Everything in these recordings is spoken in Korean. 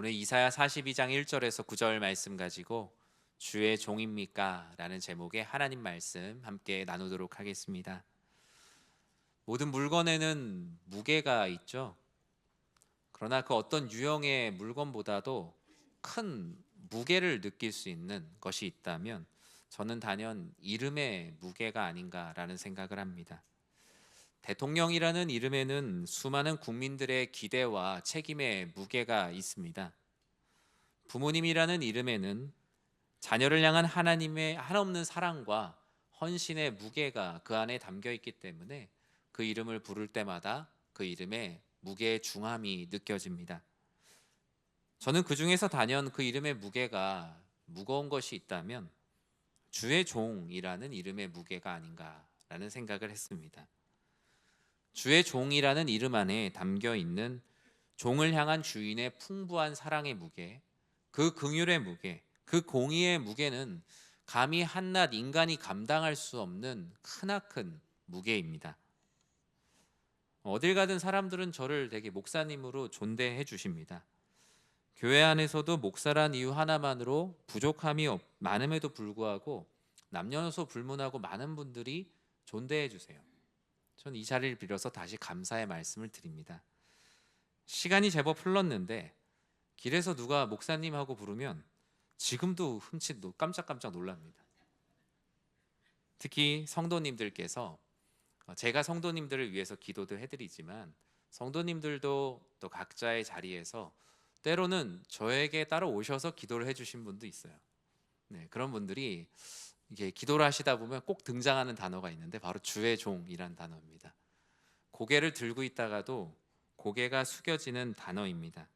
오늘 이사야 42장 1절에서 9절 말씀 가지고 주의 종입니까? 라는 제목의 하나님 말씀 함께 나누도록 하겠습니다. 모든 물건에는 무게가 있죠. 그러나 그 어떤 유형의 물건보다도 큰 무게를 느낄 수 있는 것이 있다면 저는 단연 이름의 무게가 아닌가라는 생각을 합니다. 대통령이라는 이름에는 수많은 국민들의 기대와 책임의 무게가 있습니다. 부모님이라는 이름에는 자녀를 향한 하나님의 한없는 사랑과 헌신의 무게가 그 안에 담겨 있기 때문에 그 이름을 부를 때마다 그 이름의 무게의 중함이 느껴집니다. 저는 그 중에서 단연 그 이름의 무게가 무거운 것이 있다면 주의 종이라는 이름의 무게가 아닌가라는 생각을 했습니다. 주의 종이라는 이름 안에 담겨 있는 종을 향한 주인의 풍부한 사랑의 무게, 그 긍휼의 무게, 그 공의의 무게는 감히 한낱 인간이 감당할 수 없는 크나큰 무게입니다. 어딜 가든 사람들은 저를 되게 목사님으로 존대해 주십니다. 교회 안에서도 목사란 이유 하나만으로 부족함이 많음에도 불구하고 남녀노소 불문하고 많은 분들이 존대해 주세요. 전 이 자리를 빌어서 다시 감사의 말씀을 드립니다. 시간이 제법 흘렀는데 길에서 누가 목사님 하고 부르면 지금도 흠칫 깜짝깜짝 놀랍니다. 특히 성도님들께서 제가 성도님들을 위해서 기도도 해드리지만 성도님들도 또 각자의 자리에서 때로는 저에게 따로 오셔서 기도를 해주신 분도 있어요. 네, 그런 분들이 이게 기도를 하시다 보면 꼭 등장하는 단어가 있는데 바로 주의 종이란 단어입니다. 고개를 들고 있다가도 고개가 숙여지는 단어입니다.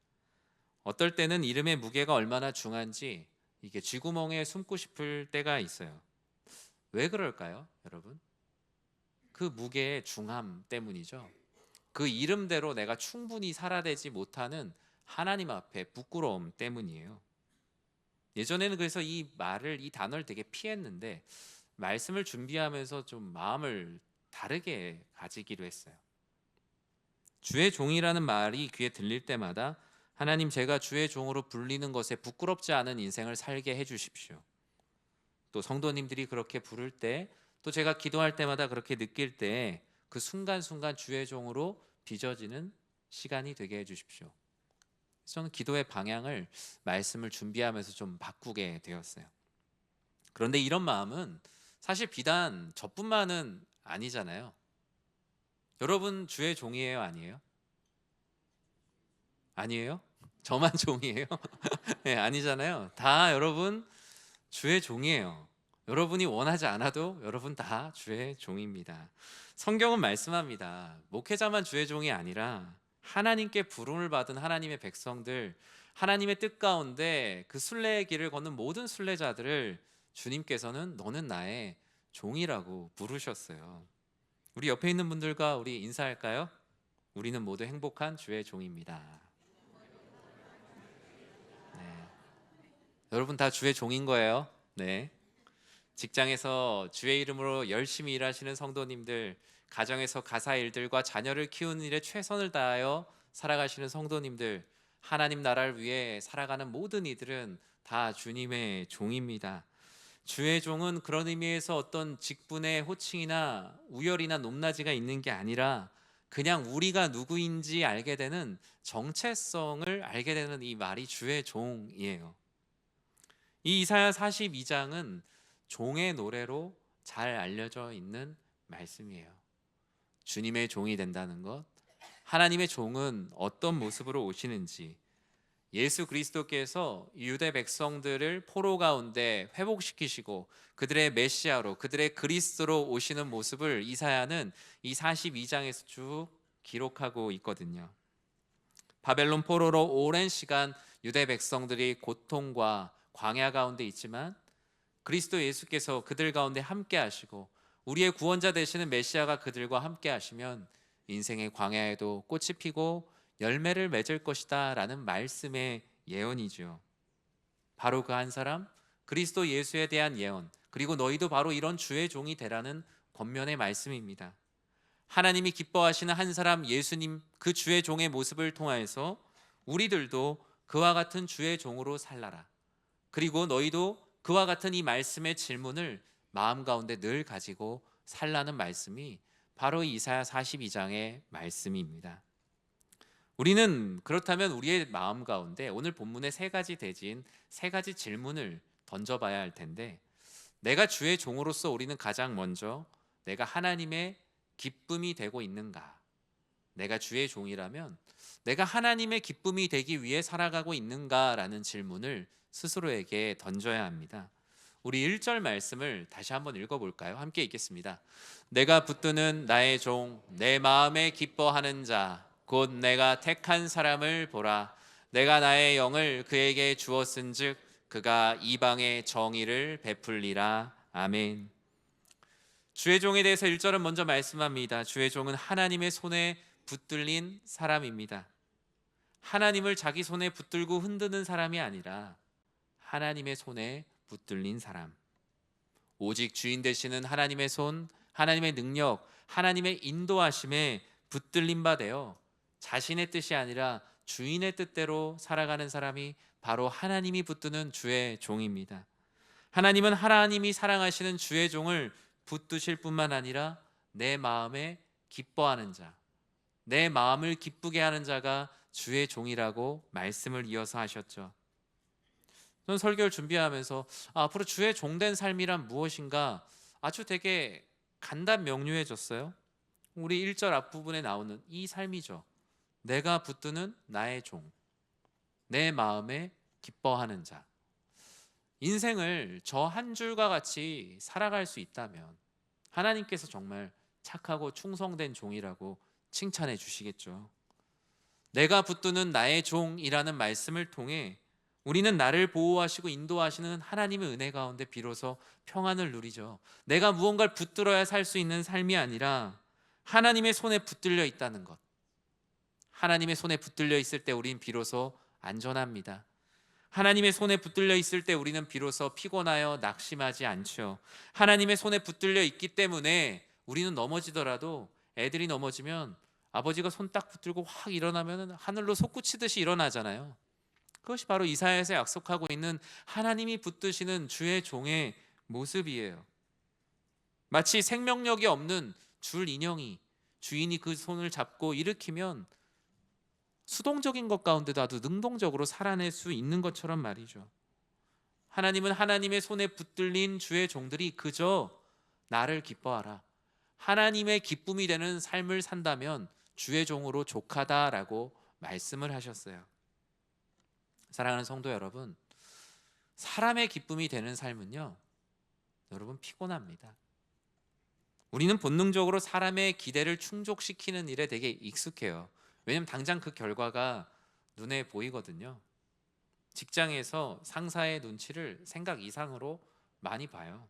어떨 때는 이름의 무게가 얼마나 중한지 이게 쥐구멍에 숨고 싶을 때가 있어요. 왜 그럴까요, 여러분? 그 무게의 중함 때문이죠. 그 이름대로 내가 충분히 살아내지 못하는 하나님 앞에 부끄러움 때문이에요. 예전에는 그래서 이 단어를 되게 피했는데 말씀을 준비하면서 좀 마음을 다르게 가지기로 했어요. 주의 종이라는 말이 귀에 들릴 때마다 하나님, 제가 주의 종으로 불리는 것에 부끄럽지 않은 인생을 살게 해주십시오. 또 성도님들이 그렇게 부를 때, 또 제가 기도할 때마다 그렇게 느낄 때 그 순간순간 주의 종으로 빚어지는 시간이 되게 해주십시오. 저는 기도의 방향을 말씀을 준비하면서 좀 바꾸게 되었어요. 그런데 이런 마음은 사실 비단 저뿐만은 아니잖아요. 여러분 주의 종이에요, 아니에요? 아니에요? 저만 종이에요? 네, 아니잖아요. 다 여러분 주의 종이에요. 여러분이 원하지 않아도 여러분 다 주의 종입니다. 성경은 말씀합니다. 목회자만 주의 종이 아니라 하나님께 부름을 받은 하나님의 백성들, 하나님의 뜻 가운데 그 순례의 길을 걷는 모든 순례자들을 주님께서는 너는 나의 종이라고 부르셨어요. 우리 옆에 있는 분들과 우리 인사할까요? 우리는 모두 행복한 주의 종입니다. 네. 여러분 다 주의 종인 거예요. 네. 직장에서 주의 이름으로 열심히 일하시는 성도님들, 가정에서 가사 일들과 자녀를 키우는 일에 최선을 다하여 살아가시는 성도님들, 하나님 나라를 위해 살아가는 모든 이들은 다 주님의 종입니다. 주의 종은 그런 의미에서 어떤 직분의 호칭이나 우열이나 높낮이가 있는 게 아니라 그냥 우리가 누구인지 알게 되는 정체성을 알게 되는 이 말이 주의 종이에요. 이 이사야 42장은 종의 노래로 잘 알려져 있는 말씀이에요. 주님의 종이 된다는 것, 하나님의 종은 어떤 모습으로 오시는지, 예수 그리스도께서 유대 백성들을 포로 가운데 회복시키시고 그들의 메시아로, 그들의 그리스도로 오시는 모습을 이사야는 이 42장에서 쭉 기록하고 있거든요. 바벨론 포로로 오랜 시간 유대 백성들이 고통과 광야 가운데 있지만 그리스도 예수께서 그들 가운데 함께 하시고 우리의 구원자 되시는 메시아가 그들과 함께 하시면 인생의 광야에도 꽃이 피고 열매를 맺을 것이다 라는 말씀의 예언이죠. 바로 그 한 사람, 그리스도 예수에 대한 예언, 그리고 너희도 바로 이런 주의 종이 되라는 권면의 말씀입니다. 하나님이 기뻐하시는 한 사람 예수님, 그 주의 종의 모습을 통하여서 우리들도 그와 같은 주의 종으로 살라라. 그리고 너희도 그와 같은 이 말씀의 질문을 마음 가운데 늘 가지고 살라는 말씀이 바로 이사야 42장의 말씀입니다. 우리는 그렇다면 우리의 마음 가운데 오늘 본문의 세 가지 대진, 세 가지 질문을 던져봐야 할 텐데, 내가 주의 종으로서 우리는 가장 먼저 내가 하나님의 기쁨이 되고 있는가? 내가 주의 종이라면 내가 하나님의 기쁨이 되기 위해 살아가고 있는가라는 질문을 스스로에게 던져야 합니다. 우리 1절 말씀을 다시 한번 읽어볼까요? 함께 읽겠습니다. 내가 붙드는 나의 종, 내 마음에 기뻐하는 자, 곧 내가 택한 사람을 보라. 내가 나의 영을 그에게 주었은즉 그가 이방의 정의를 베풀리라. 아멘. 주의 종에 대해서 1절은 먼저 말씀합니다. 주의 종은 하나님의 손에 붙들린 사람입니다. 하나님을 자기 손에 붙들고 흔드는 사람이 아니라 하나님의 손에 붙들린 사람. 오직 주인 되시는 하나님의 손, 하나님의 능력, 하나님의 인도하심에 붙들린 바 되어 자신의 뜻이 아니라 주인의 뜻대로 살아가는 사람이 바로 하나님이 붙드는 주의 종입니다. 하나님은 하나님이 사랑하시는 주의 종을 붙드실 뿐만 아니라 내 마음에 기뻐하는 자, 내 마음을 기쁘게 하는 자가 주의 종이라고 말씀을 이어서 하셨죠. 저는 설교를 준비하면서 앞으로 주의 종된 삶이란 무엇인가 아주 되게 간단 명료해졌어요. 우리 1절 앞부분에 나오는 이 삶이죠. 내가 붙드는 나의 종, 내 마음에 기뻐하는 자. 인생을 저 한 줄과 같이 살아갈 수 있다면 하나님께서 정말 착하고 충성된 종이라고 칭찬해 주시겠죠. 내가 붙드는 나의 종이라는 말씀을 통해 우리는 나를 보호하시고 인도하시는 하나님의 은혜 가운데 비로소 평안을 누리죠. 내가 무언가를 붙들어야 살 수 있는 삶이 아니라 하나님의 손에 붙들려 있다는 것. 하나님의 손에 붙들려 있을 때 우리는 비로소 안전합니다. 하나님의 손에 붙들려 있을 때 우리는 비로소 피곤하여 낙심하지 않죠. 하나님의 손에 붙들려 있기 때문에 우리는 넘어지더라도, 애들이 넘어지면 아버지가 손 딱 붙들고 확 일어나면 하늘로 솟구치듯이 일어나잖아요. 그것이 바로 이사야에서 약속하고 있는 하나님이 붙드시는 주의 종의 모습이에요. 마치 생명력이 없는 줄 인형이 주인이 그 손을 잡고 일으키면 수동적인 것 가운데도 아주 능동적으로 살아낼 수 있는 것처럼 말이죠. 하나님은 하나님의 손에 붙들린 주의 종들이 그저 나를 기뻐하라, 하나님의 기쁨이 되는 삶을 산다면 주의 종으로 족하다라고 말씀을 하셨어요. 사랑하는 성도 여러분, 사람의 기쁨이 되는 삶은요, 여러분 피곤합니다. 우리는 본능적으로 사람의 기대를 충족시키는 일에 되게 익숙해요. 왜냐하면 당장 그 결과가 눈에 보이거든요. 직장에서 상사의 눈치를 생각 이상으로 많이 봐요.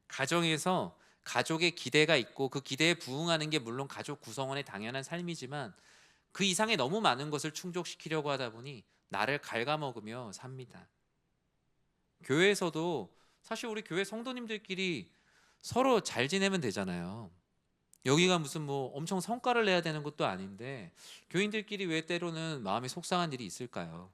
가정에서 가족의 기대가 있고 그 기대에 부응하는 게 물론 가족 구성원의 당연한 삶이지만 그 이상의 너무 많은 것을 충족시키려고 하다 보니 나를 갉아먹으며 삽니다. 교회에서도 사실 우리 교회 성도님들끼리 서로 잘 지내면 되잖아요. 여기가 무슨 뭐 엄청 성과를 내야 되는 것도 아닌데 교인들끼리 왜 때로는 마음이 속상한 일이 있을까요?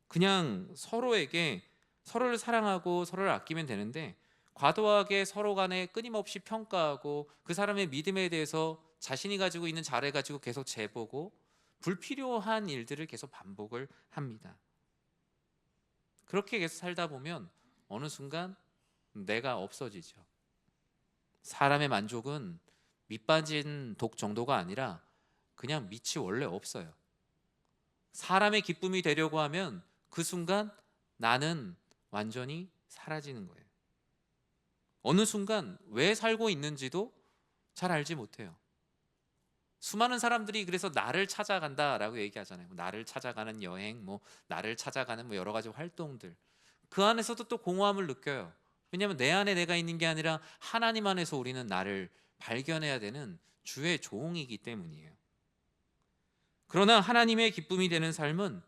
그냥 서로에게 서로를 사랑하고 서로를 아끼면 되는데 과도하게 서로 간에 끊임없이 평가하고 그 사람의 믿음에 대해서 자신이 가지고 있는 자를 가지고 계속 재보고 불필요한 일들을 계속 반복을 합니다. 그렇게 계속 살다 보면 어느 순간 내가 없어지죠. 사람의 만족은 밑빠진 독 정도가 아니라 그냥 밑이 원래 없어요. 사람의 기쁨이 되려고 하면 그 순간 나는 완전히 사라지는 거예요. 어느 순간 왜 살고 있는지도 잘 알지 못해요. 수많은 사람들이 그래서 나를 찾아간다라고 얘기하잖아요. 나를 찾아가는 여행, 나를 찾아가는 여러 가지 활동들. 그 안에서도 또 공허함을 느껴요. 왜냐하면 내 안에 내가 있는 게 아니라 하나님 안에서 우리는 나를 발견해야 되는 주의 종이기 때문이에요. 그러나 하나님의 기쁨이 되는 삶은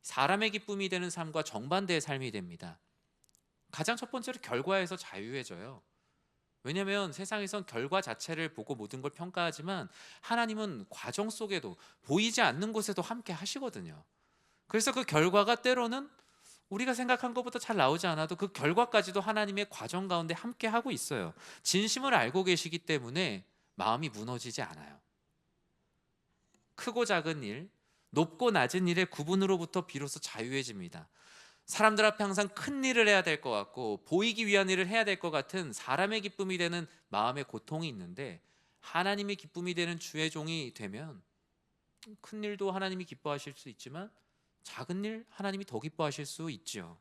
사람의 기쁨이 되는 삶과 정반대의 삶이 됩니다. 가장 첫 번째로 결과에서 자유해져요. 왜냐하면 세상에선 결과 자체를 보고 모든 걸 평가하지만 하나님은 과정 속에도 보이지 않는 곳에도 함께 하시거든요. 그래서 그 결과가 때로는 우리가 생각한 것보다 잘 나오지 않아도 그 결과까지도 하나님의 과정 가운데 함께 하고 있어요. 진심을 알고 계시기 때문에 마음이 무너지지 않아요. 크고 작은 일, 높고 낮은 일의 구분으로부터 비로소 자유해집니다. 사람들 앞에 항상 큰 일을 해야 될 것 같고 보이기 위한 일을 해야 될 것 같은 사람의 기쁨이 되는 마음의 고통이 있는데, 하나님의 기쁨이 되는 주의 종이 되면 큰 일도 하나님이 기뻐하실 수 있지만 작은 일 하나님이 더 기뻐하실 수 있죠.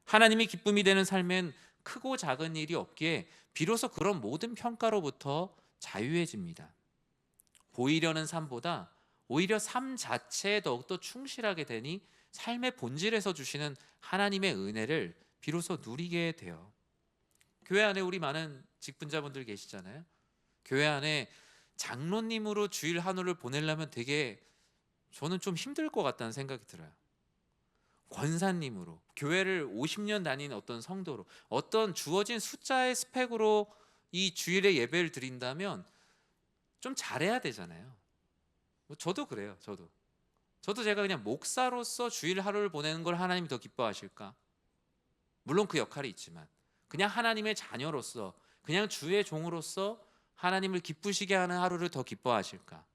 하나님이 기쁨이 되는 삶엔 크고 작은 일이 없기에 비로소 그런 모든 평가로부터 자유해집니다. 보이려는 삶보다 오히려 삶 자체에 더욱더 충실하게 되니 삶의 본질에서 주시는 하나님의 은혜를 비로소 누리게 돼요. 교회 안에 우리 많은 직분자분들 계시잖아요. 교회 안에 장로님으로 주일 한 후를 보내려면 되게 저는 좀 힘들 것 같다는 생각이 들어요. 권사님으로, 교회를 50년 다닌 어떤 성도로, 어떤 주어진 숫자의 스펙으로 이 주일에 예배를 드린다면 좀 잘해야 되잖아요. 저도 그래요. 저도 제가 그냥 목사로서 주일 하루를 보내는 걸 하나님이 더 기뻐하실까? 물론 그 역할이 있지만 그냥 하나님의 자녀로서, 그냥 주의 종으로서 하나님을 기쁘시게 하는 하루를 더 기뻐하실까?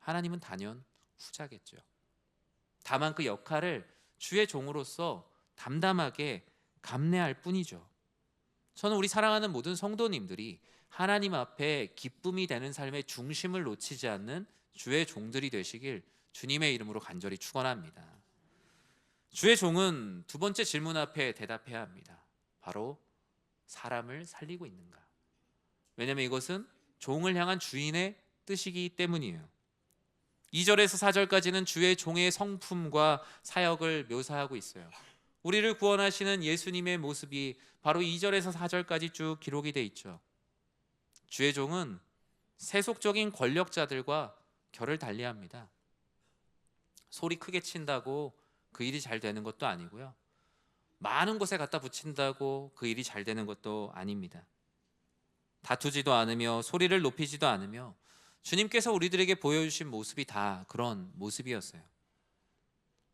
하나님은 단연 후자겠죠. 다만 그 역할을 주의 종으로서 담담하게 감내할 뿐이죠. 저는 우리 사랑하는 모든 성도님들이 하나님 앞에 기쁨이 되는 삶의 중심을 놓치지 않는 주의 종들이 되시길 주님의 이름으로 간절히 축원합니다. 주의 종은 두 번째 질문 앞에 대답해야 합니다. 바로 사람을 살리고 있는가? 왜냐하면 이것은 종을 향한 주인의 뜻이기 때문이에요. 2절에서 4절까지는 주의 종의 성품과 사역을 묘사하고 있어요. 우리를 구원하시는 예수님의 모습이 바로 2절에서 4절까지 쭉 기록이 돼 있죠. 주의 종은 세속적인 권력자들과 결을 달리합니다. 소리 크게 친다고 그 일이 잘 되는 것도 아니고요, 많은 곳에 갖다 붙인다고 그 일이 잘 되는 것도 아닙니다. 다투지도 않으며 소리를 높이지도 않으며 주님께서 우리들에게 보여주신 모습이 다 그런 모습이었어요.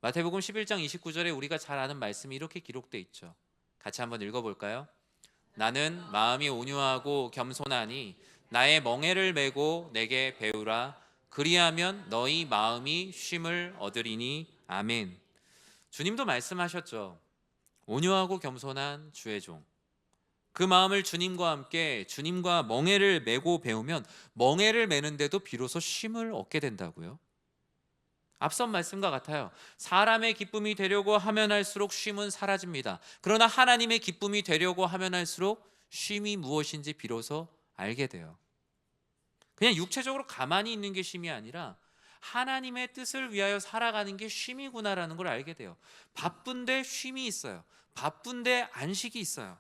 마태복음 11장 29절에 우리가 잘 아는 말씀이 이렇게 기록되어 있죠. 같이 한번 읽어볼까요? 나는 마음이 온유하고 겸손하니 나의 멍에를 메고 내게 배우라. 그리하면 너희 마음이 쉼을 얻으리니. 아멘. 주님도 말씀하셨죠. 온유하고 겸손한 주의 종, 그 마음을 주님과 함께 주님과 멍에를 메고 배우면 멍에를 메는데도 비로소 쉼을 얻게 된다고요. 앞선 말씀과 같아요. 사람의 기쁨이 되려고 하면 할수록 쉼은 사라집니다. 그러나 하나님의 기쁨이 되려고 하면 할수록 쉼이 무엇인지 비로소 알게 돼요. 그냥 육체적으로 가만히 있는 게 쉼이 아니라 하나님의 뜻을 위하여 살아가는 게 쉼이구나라는 걸 알게 돼요. 바쁜데 쉼이 있어요. 바쁜데 안식이 있어요.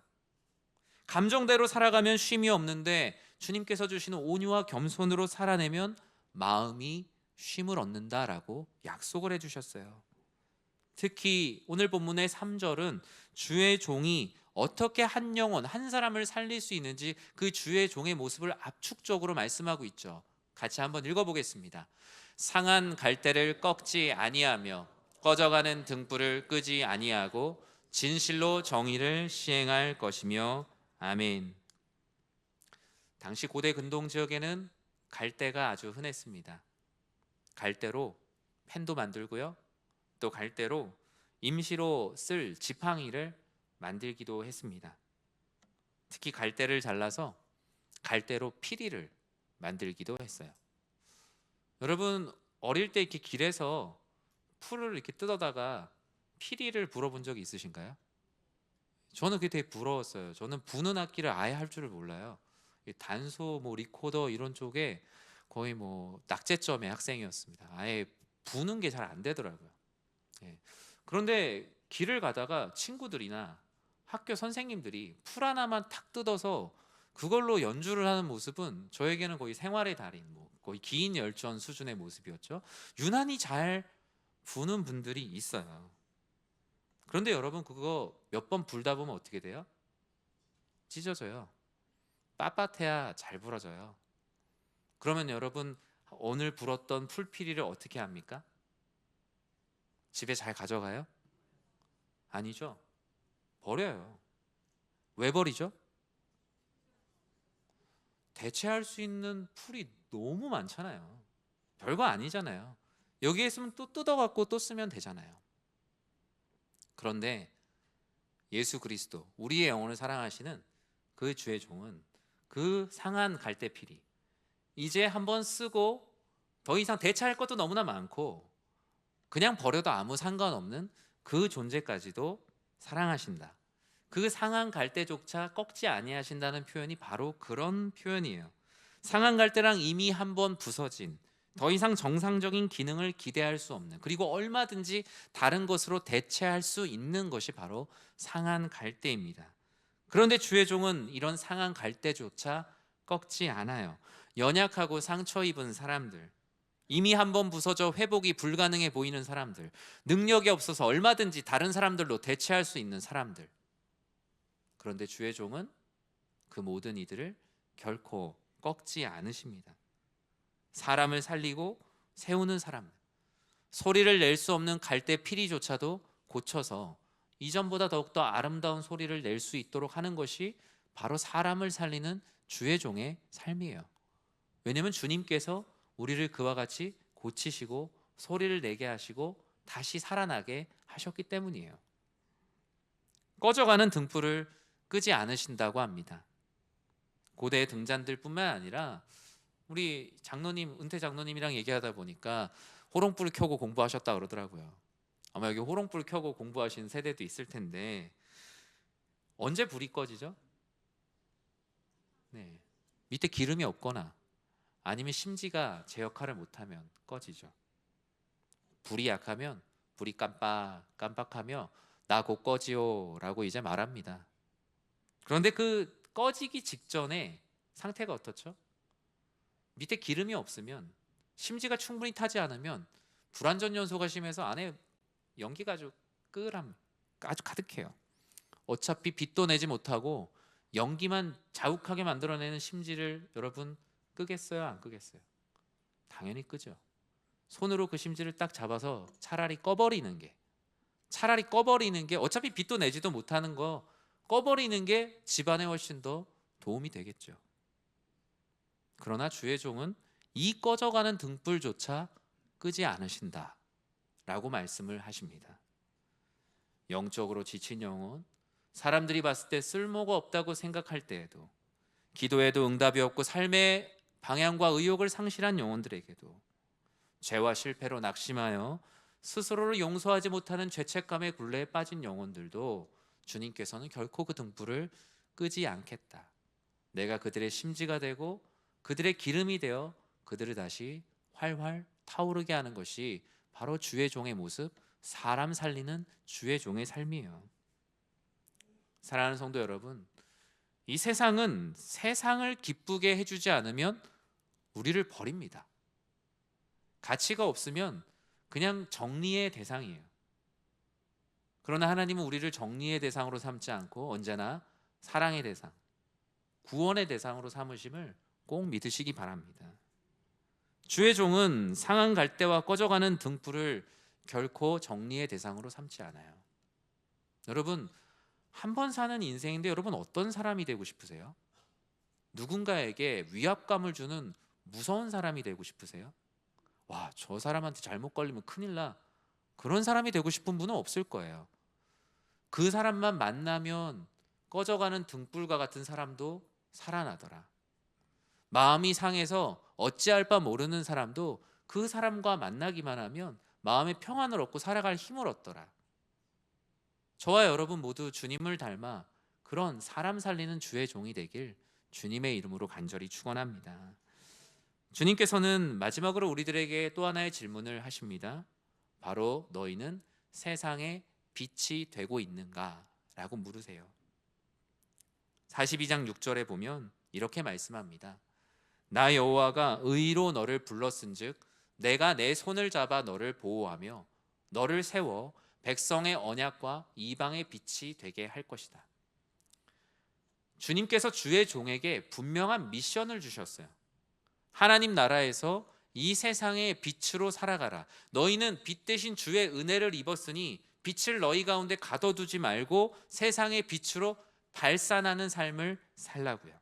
감정대로 살아가면 쉼이 없는데 주님께서 주시는 온유와 겸손으로 살아내면 마음이 쉼을 얻는다라고 약속을 해주셨어요. 특히 오늘 본문의 3절은 주의 종이 어떻게 한 영혼, 한 사람을 살릴 수 있는지 그 주의 종의 모습을 압축적으로 말씀하고 있죠. 같이 한번 읽어보겠습니다. 상한 갈대를 꺾지 아니하며 꺼져가는 등불을 끄지 아니하고 진실로 정의를 시행할 것이며. 아멘. 당시 고대 근동 지역에는 갈대가 아주 흔했습니다. 갈대로 펜도 만들고요, 또 갈대로 임시로 쓸 지팡이를 만들기도 했습니다. 특히 갈대를 잘라서 갈대로 피리를 만들기도 했어요. 여러분, 어릴 때 이렇게 길에서 풀을 이렇게 뜯어다가 피리를 불어본 적이 있으신가요? 저는 그게 되게 부러웠어요. 저는 부는 악기를 아예 할 줄을 몰라요. 단소, 리코더 이런 쪽에 거의 낙제점의 학생이었습니다. 아예 부는 게 잘 안 되더라고요. 예. 그런데 길을 가다가 친구들이나 학교 선생님들이 풀 하나만 탁 뜯어서 그걸로 연주를 하는 모습은 저에게는 거의 생활의 달인, 거의 기인 열전 수준의 모습이었죠. 유난히 잘 부는 분들이 있어요. 그런데 여러분, 그거 몇 번 불다 보면 어떻게 돼요? 찢어져요. 빳빳해야 잘 부러져요. 그러면 여러분, 오늘 불었던 풀피리를 어떻게 합니까? 집에 잘 가져가요? 아니죠. 버려요. 왜 버리죠? 대체할 수 있는 풀이 너무 많잖아요. 별거 아니잖아요. 여기에 있으면 또 뜯어갖고 또 쓰면 되잖아요. 그런데 예수 그리스도, 우리의 영혼을 사랑하시는 그 주의 종은 그 상한 갈대피리, 이제 한번 쓰고 더 이상 대체할 것도 너무나 많고 그냥 버려도 아무 상관없는 그 존재까지도 사랑하신다. 그 상한 갈대조차 꺾지 아니하신다는 표현이 바로 그런 표현이에요. 상한 갈대랑 이미 한번 부서진, 더 이상 정상적인 기능을 기대할 수 없는, 그리고 얼마든지 다른 것으로 대체할 수 있는 것이 바로 상한 갈대입니다. 그런데 주의 종은 이런 상한 갈대조차 꺾지 않아요. 연약하고 상처 입은 사람들, 이미 한번 부서져 회복이 불가능해 보이는 사람들, 능력이 없어서 얼마든지 다른 사람들로 대체할 수 있는 사람들, 그런데 주의 종은 그 모든 이들을 결코 꺾지 않으십니다. 사람을 살리고 세우는 사람, 소리를 낼 수 없는 갈대 피리조차도 고쳐서 이전보다 더욱더 아름다운 소리를 낼 수 있도록 하는 것이 바로 사람을 살리는 주의 종의 삶이에요. 왜냐하면 주님께서 우리를 그와 같이 고치시고 소리를 내게 하시고 다시 살아나게 하셨기 때문이에요. 꺼져가는 등불을 끄지 않으신다고 합니다. 고대 등잔들뿐만 아니라 우리 장로님, 은퇴 장로님이랑 얘기하다 보니까 호롱불 켜고 공부하셨다 그러더라고요. 아마 여기 호롱불 켜고 공부하시는 세대도 있을 텐데 언제 불이 꺼지죠? 네, 밑에 기름이 없거나 아니면 심지가 제 역할을 못하면 꺼지죠. 불이 약하면 불이 깜빡깜빡하며 나 곧 꺼지요 라고 이제 말합니다. 그런데 그 꺼지기 직전에 상태가 어떻죠? 밑에 기름이 없으면, 심지가 충분히 타지 않으면 불완전 연소가 심해서 안에 연기가 아주 아주 가득해요. 어차피 빛도 내지 못하고 연기만 자욱하게 만들어내는 심지를 여러분 끄겠어요? 안 끄겠어요? 당연히 끄죠. 손으로 그 심지를 딱 잡아서 차라리 꺼버리는 게 어차피 빛도 내지도 못하는 거 꺼버리는 게 집안에 훨씬 더 도움이 되겠죠. 그러나 주의 종은 이 꺼져가는 등불조차 끄지 않으신다 라고 말씀을 하십니다. 영적으로 지친 영혼, 사람들이 봤을 때 쓸모가 없다고 생각할 때에도, 기도에도 응답이 없고 삶의 방향과 의욕을 상실한 영혼들에게도, 죄와 실패로 낙심하여 스스로를 용서하지 못하는 죄책감의 굴레에 빠진 영혼들도 주님께서는 결코 그 등불을 끄지 않겠다. 내가 그들의 심지가 되고 그들의 기름이 되어 그들을 다시 활활 타오르게 하는 것이 바로 주의 종의 모습, 사람 살리는 주의 종의 삶이에요. 사랑하는 성도 여러분, 이 세상은 세상을 기쁘게 해주지 않으면 우리를 버립니다. 가치가 없으면 그냥 정리의 대상이에요. 그러나 하나님은 우리를 정리의 대상으로 삼지 않고 언제나 사랑의 대상, 구원의 대상으로 삼으심을 꼭 믿으시기 바랍니다. 주의 종은 상한 갈대와 꺼져가는 등불을 결코 정리의 대상으로 삼지 않아요. 여러분, 한 번 사는 인생인데 여러분 어떤 사람이 되고 싶으세요? 누군가에게 위압감을 주는 무서운 사람이 되고 싶으세요? 와, 저 사람한테 잘못 걸리면 큰일 나. 그런 사람이 되고 싶은 분은 없을 거예요. 그 사람만 만나면 꺼져가는 등불과 같은 사람도 살아나더라. 마음이 상해서 어찌할 바 모르는 사람도 그 사람과 만나기만 하면 마음의 평안을 얻고 살아갈 힘을 얻더라. 저와 여러분 모두 주님을 닮아 그런 사람 살리는 주의 종이 되길 주님의 이름으로 간절히 축원합니다. 주님께서는 마지막으로 우리들에게 또 하나의 질문을 하십니다. 바로 너희는 세상의 빛이 되고 있는가? 라고 물으세요. 42장 6절에 보면 이렇게 말씀합니다. 나 여호와가 의로 너를 불렀은즉 내가 내 손을 잡아 너를 보호하며 너를 세워 백성의 언약과 이방의 빛이 되게 할 것이다. 주님께서 주의 종에게 분명한 미션을 주셨어요. 하나님 나라에서 이 세상의 빛으로 살아가라. 너희는 빛 대신 주의 은혜를 입었으니 빛을 너희 가운데 가둬두지 말고 세상의 빛으로 발산하는 삶을 살라고요.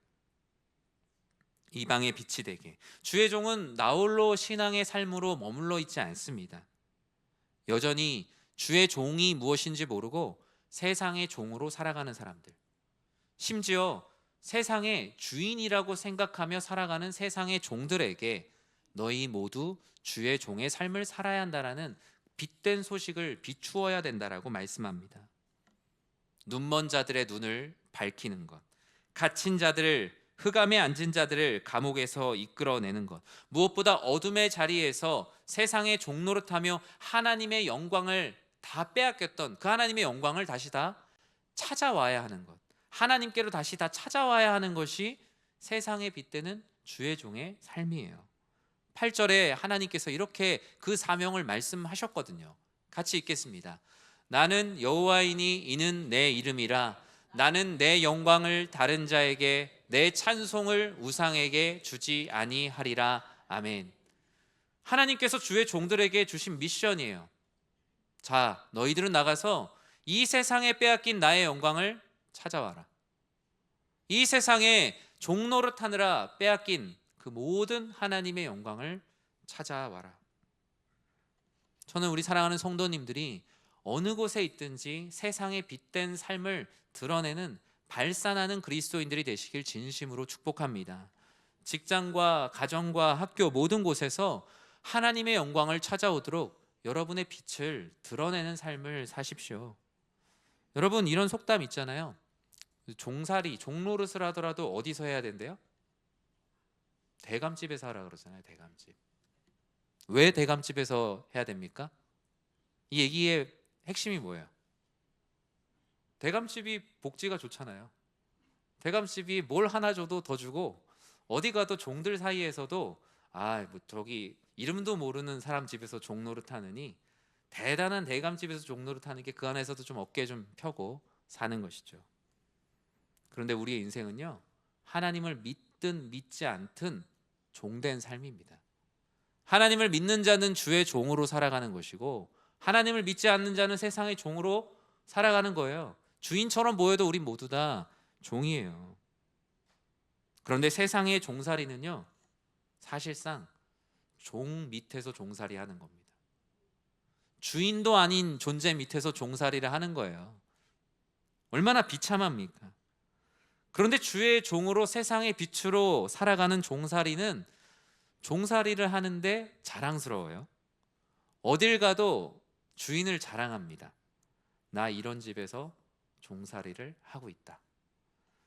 이방의 빛이 되게. 주의 종은 나홀로 신앙의 삶으로 머물러 있지 않습니다. 여전히 주의 종이 무엇인지 모르고 세상의 종으로 살아가는 사람들, 심지어 세상의 주인이라고 생각하며 살아가는 세상의 종들에게 너희 모두 주의 종의 삶을 살아야 한다라는 빛된 소식을 비추어야 된다라고 말씀합니다. 눈먼 자들의 눈을 밝히는 것, 갇힌 자들을, 흑암에 앉은 자들을 감옥에서 이끌어내는 것, 무엇보다 어둠의 자리에서 세상의 종노릇하며 하나님의 영광을 다 빼앗겼던 그 하나님의 영광을 다시 다 찾아와야 하는 것, 하나님께로 다시 다 찾아와야 하는 것이 세상에 빗대는 주의 종의 삶이에요. 8절에 하나님께서 이렇게 그 사명을 말씀하셨거든요. 같이 읽겠습니다. 나는 여호와이니 이는 내 이름이라. 나는 내 영광을 다른 자에게, 내 찬송을 우상에게 주지 아니하리라. 아멘. 하나님께서 주의 종들에게 주신 미션이에요. 자, 너희들은 나가서 이 세상에 빼앗긴 나의 영광을 찾아와라. 이 세상에 종노릇하느라 빼앗긴 그 모든 하나님의 영광을 찾아와라. 저는 우리 사랑하는 성도님들이 어느 곳에 있든지 세상의 빛된 삶을 드러내는, 발산하는 그리스도인들이 되시길 진심으로 축복합니다. 직장과 가정과 학교 모든 곳에서 하나님의 영광을 찾아오도록 여러분의 빛을 드러내는 삶을 사십시오. 여러분, 이런 속담 있잖아요. 종살이, 종노릇을 하더라도 어디서 해야 된대요? 대감집에서 하라 그러잖아요. 대감집. 왜 대감집에서 해야 됩니까? 이 얘기의 핵심이 뭐예요? 대감집이 복지가 좋잖아요. 대감집이 뭘 하나 줘도 더 주고, 어디 가도 종들 사이에서도 뭐 저기 이름도 모르는 사람 집에서 종노릇 하느니 대단한 대감집에서 종노릇 하는 게 그 안에서도 좀 어깨 좀 펴고 사는 것이죠. 그런데 우리의 인생은요, 하나님을 믿든 믿지 않든 종된 삶입니다. 하나님을 믿는 자는 주의 종으로 살아가는 것이고, 하나님을 믿지 않는 자는 세상의 종으로 살아가는 거예요. 주인처럼 보여도 우리 모두 다 종이에요. 그런데 세상의 종살이는요, 사실상 종 밑에서 종살이 하는 겁니다. 주인도 아닌 존재 밑에서 종살이를 하는 거예요. 얼마나 비참합니까? 그런데 주의 종으로 세상의 빛으로 살아가는 종살이는 종살이를 하는데 자랑스러워요. 어딜 가도 주인을 자랑합니다. 나 이런 집에서 종살이를 하고 있다.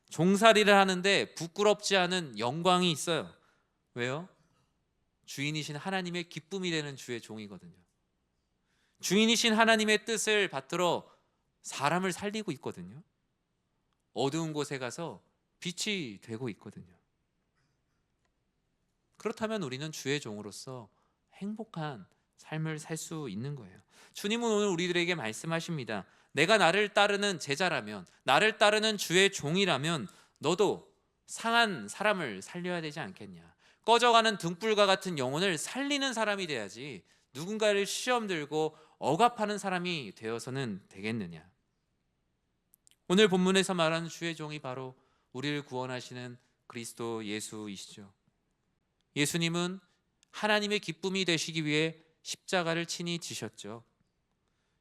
종살이를 하는데 부끄럽지 않은 영광이 있어요. 왜요? 주인이신 하나님의 기쁨이 되는 주의 종이거든요. 주인이신 하나님의 뜻을 받들어 사람을 살리고 있거든요. 어두운 곳에 가서 빛이 되고 있거든요. 그렇다면 우리는 주의 종으로서 행복한 삶을 살 수 있는 거예요. 주님은 오늘 우리들에게 말씀하십니다. 내가 나를 따르는 제자라면, 나를 따르는 주의 종이라면 너도 상한 사람을 살려야 되지 않겠냐. 꺼져가는 등불과 같은 영혼을 살리는 사람이 돼야지 누군가를 시험 들고 억압하는 사람이 되어서는 되겠느냐. 오늘 본문에서 말하는 주의 종이 바로 우리를 구원하시는 그리스도 예수이시죠. 예수님은 하나님의 기쁨이 되시기 위해 십자가를 친히 지셨죠.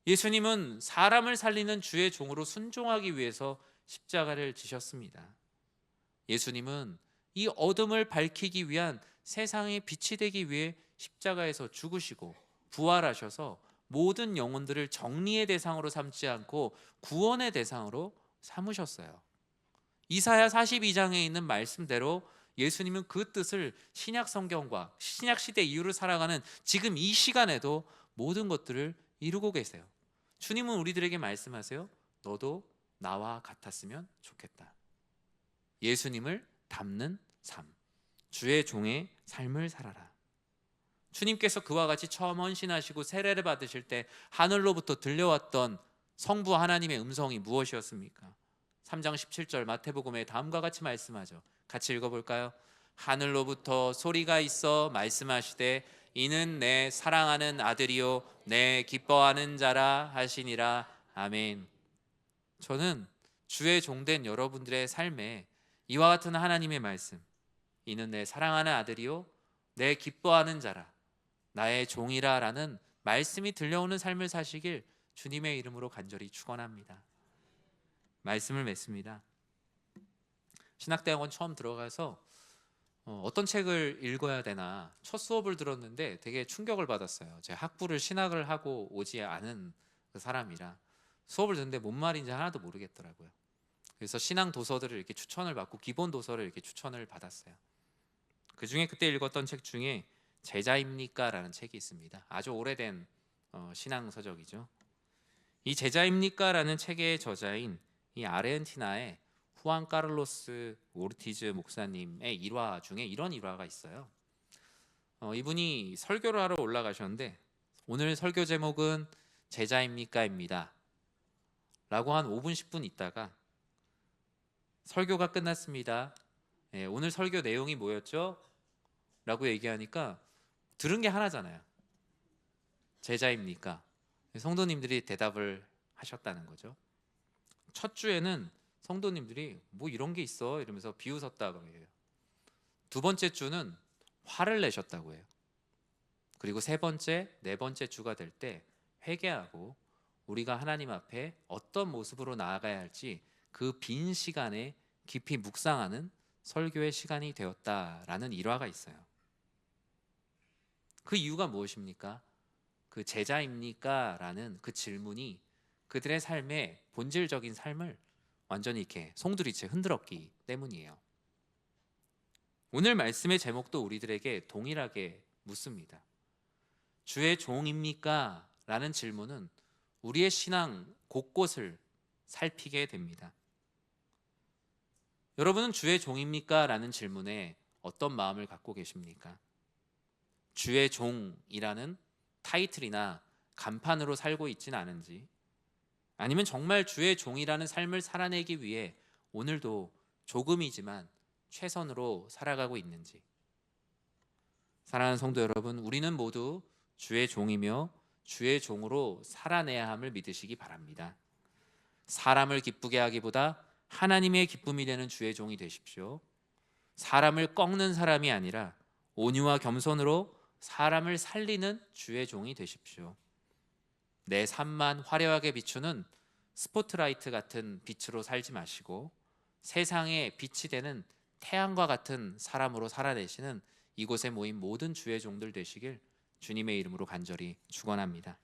예수님은 사람을 살리는 주의 종으로 순종하기 위해서 십자가를 지셨습니다. 예수님은 이 어둠을 밝히기 위한 세상의 빛이 되기 위해 십자가에서 죽으시고 부활하셔서 모든 영혼들을 정리의 대상으로 삼지 않고 구원의 대상으로 삼으셨어요. 이사야 42장에 있는 말씀대로 예수님은 그 뜻을 신약 성경과 신약 시대 이후를 살아가는 지금 이 시간에도 모든 것들을 이루고 계세요. 주님은 우리들에게 말씀하세요. 너도 나와 같았으면 좋겠다. 예수님을 닮는 삶, 주의 종의 삶을 살아라. 주님께서 그와 같이 처음 헌신하시고 세례를 받으실 때 하늘로부터 들려왔던 성부 하나님의 음성이 무엇이었습니까? 3장 17절 마태복음에 다음과 같이 말씀하죠. 같이 읽어볼까요? 하늘로부터 소리가 있어 말씀하시되 이는 내 사랑하는 아들이요 내 기뻐하는 자라 하시니라. 아멘. 저는 주의 종된 여러분들의 삶에 이와 같은 하나님의 말씀, 이는 내 사랑하는 아들이요 내 기뻐하는 자라, 나의 종이라 라는 말씀이 들려오는 삶을 사시길 주님의 이름으로 간절히 축원합니다. 말씀을 맺습니다. 신학대학원 처음 들어가서 어떤 책을 읽어야 되나 첫 수업을 들었는데 되게 충격을 받았어요. 제가 학부를 신학을 하고 오지 않은 그 사람이라 수업을 듣는데 뭔 말인지 하나도 모르겠더라고요. 그래서 신앙 도서들을 이렇게 추천을 받고 기본 도서를 이렇게 추천을 받았어요. 그 중에 그때 읽었던 책 중에 제자입니까? 라는 책이 있습니다. 아주 오래된 신앙 서적이죠. 이 제자입니까? 라는 책의 저자인 이 아르헨티나의 후안 카를로스 오르티즈 목사님의 일화 중에 이런 일화가 있어요. 이분이 설교를 하러 올라가셨는데 오늘 설교 제목은 제자입니까입니다. 라고 한 5분 10분 있다가 설교가 끝났습니다. 오늘 설교 내용이 뭐였죠? 라고 얘기하니까 들은 게 하나잖아요. 제자입니까? 성도님들이 대답을 하셨다는 거죠. 첫 주에는 성도님들이 뭐 이런 게 있어 이러면서 비웃었다고 해요. 두 번째 주는 화를 내셨다고 해요. 그리고 세 번째, 네 번째 주가 될 때 회개하고 우리가 하나님 앞에 어떤 모습으로 나아가야 할지 그 빈 시간에 깊이 묵상하는 설교의 시간이 되었다라는 일화가 있어요. 그 이유가 무엇입니까? 그 제자입니까? 라는 그 질문이 그들의 삶의 본질적인 삶을 완전히 이렇게 송두리째 흔들었기 때문이에요. 오늘 말씀의 제목도 우리들에게 동일하게 묻습니다. 주의 종입니까? 라는 질문은 우리의 신앙 곳곳을 살피게 됩니다. 여러분은 주의 종입니까? 라는 질문에 어떤 마음을 갖고 계십니까? 주의 종이라는 타이틀이나 간판으로 살고 있지는 않은지, 아니면 정말 주의 종이라는 삶을 살아내기 위해 오늘도 조금이지만 최선으로 살아가고 있는지. 사랑하는 성도 여러분, 우리는 모두 주의 종이며 주의 종으로 살아내야 함을 믿으시기 바랍니다. 사람을 기쁘게 하기보다 하나님의 기쁨이 되는 주의 종이 되십시오. 사람을 꺾는 사람이 아니라 온유와 겸손으로 사람을 살리는 주의 종이 되십시오. 내 삶만 화려하게 비추는 스포트라이트 같은 빛으로 살지 마시고 세상에 빛이 되는 태양과 같은 사람으로 살아내시는 이곳에 모인 모든 주의 종들 되시길 주님의 이름으로 간절히 축원합니다.